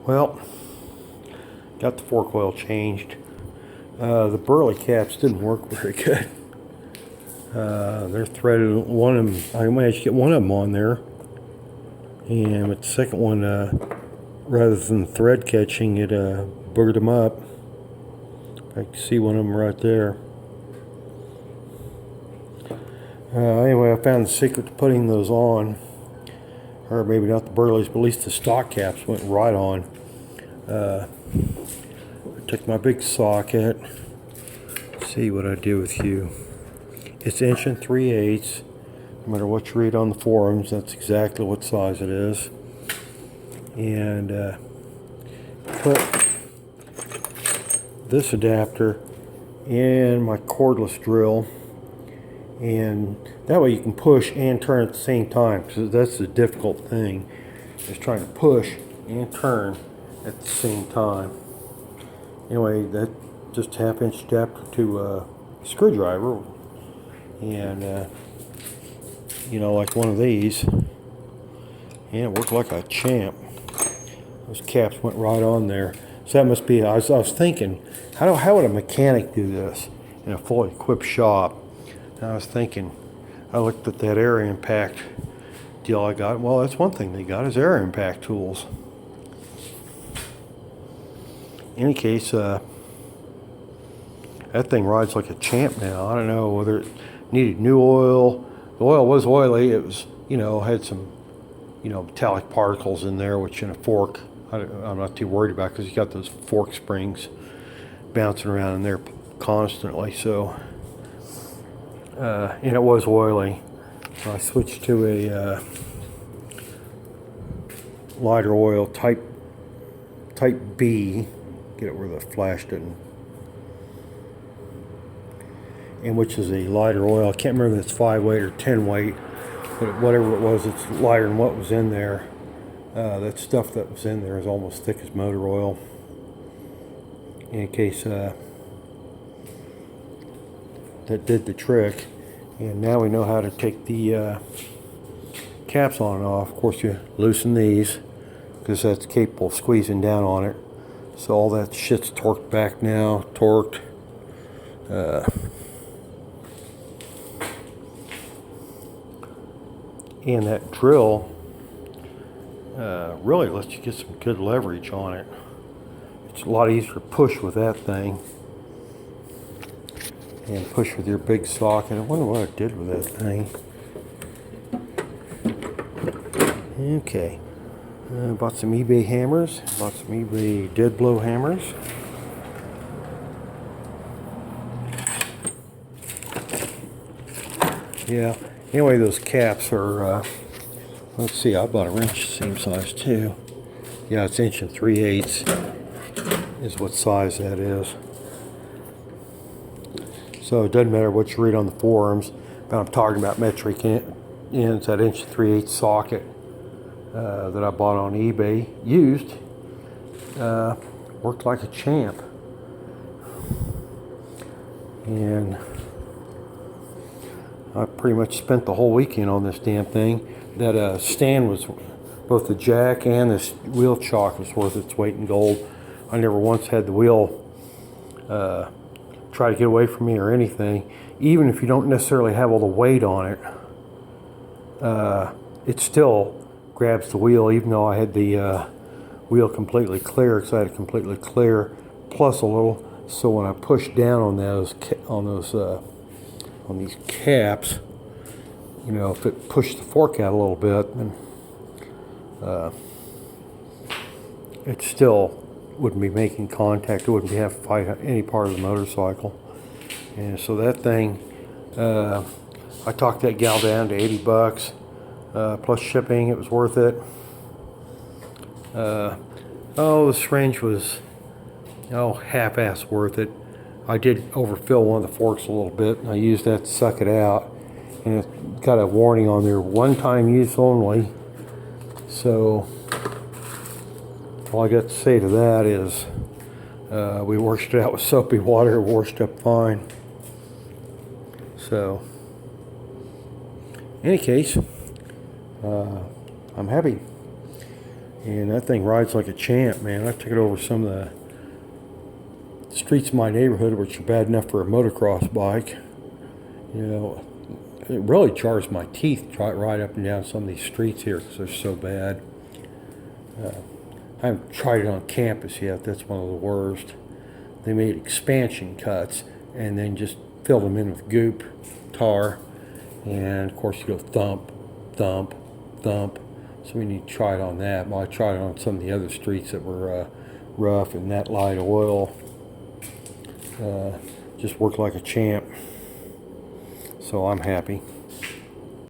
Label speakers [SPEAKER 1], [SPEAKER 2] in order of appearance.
[SPEAKER 1] Well, got the fork oil changed. The burley caps didn't work very good. They're threaded. One of them, I managed to get one of them on there, and with the second one, rather than thread catching, it boogered them up. I can see one of them right there. Anyway, I found the secret to putting those on, or maybe not the burleys, but at least the stock caps went right on. I took my big socket. See what I do with you. It's 1 3/8. No matter what you read on the forums, that's exactly what size it is. And put this adapter in my cordless drill, and that way you can push and turn at the same time. So that's the difficult thing, is trying to push and turn at the same time. Anyway, that just 1/2" adapter to a screwdriver, and you know, like one of these, and it worked like a champ. Those caps went right on there. So that must be, I was thinking, how would a mechanic do this in a fully equipped shop? And I was thinking, I looked at that air impact deal I got. Well, that's one thing they got, is air impact tools. In any case, that thing rides like a champ now. I don't know whether it needed new oil. The oil was oily. It was, you know, had some, you know, metallic particles in there, which in a fork, I'm not too worried about, because you got those fork springs bouncing around in there constantly. So, and it was oily. So I switched to a lighter oil type B. Get it where the flash didn't. And which is a lighter oil. I can't remember if it's 5 weight or 10 weight, but whatever it was, it's lighter than what was in there. That stuff that was in there is almost thick as motor oil. In case that did the trick. And now we know how to take the caps on and off. Of course, you loosen these, because that's capable of squeezing down on it. So all that shit's torqued back now, torqued. And that drill really lets you get some good leverage on it. It's a lot easier to push with that thing and push with your big socket. I wonder what I did with that thing. Okay, bought some eBay hammers, bought some eBay dead blow hammers. Yeah, anyway, those caps are, let's see, I bought a wrench same size too. Yeah, it's 1 3/8 is what size that is. So it doesn't matter what you read on the forums, but I'm talking about metric ends, that 1 3/8 socket that I bought on eBay, used, worked like a champ. And I pretty much spent the whole weekend on this damn thing. That stand was, both the jack and this wheel chock was worth its weight in gold. I never once had the wheel try to get away from me or anything. Even if you don't necessarily have all the weight on it, it still grabs the wheel, even though I had the wheel completely clear, because I had it completely clear, plus a little. So when I push down on these caps, you know, if it pushed the fork out a little bit, then it still wouldn't be making contact. It wouldn't have to fight any part of the motorcycle. And so that thing, I talked that gal down to $80 plus shipping. It was worth it. The syringe was half-ass worth it. I did overfill one of the forks a little bit, and I used that to suck it out. And it got a warning on there, 1-time use only. So all I got to say to that is we washed it out with soapy water, it washed up fine. So, in any case, I'm happy. And that thing rides like a champ, man. I took it over some of the streets of my neighborhood, which are bad enough for a motocross bike. You know, it really jars my teeth to ride up and down some of these streets here because they're so bad. I haven't tried it on campus yet. That's one of the worst. They made expansion cuts and then just filled them in with goop, tar, and of course you go thump, thump, thump. So we need to try it on that. Well, I tried it on some of the other streets that were rough, and that light oil just worked like a champ. So I'm happy.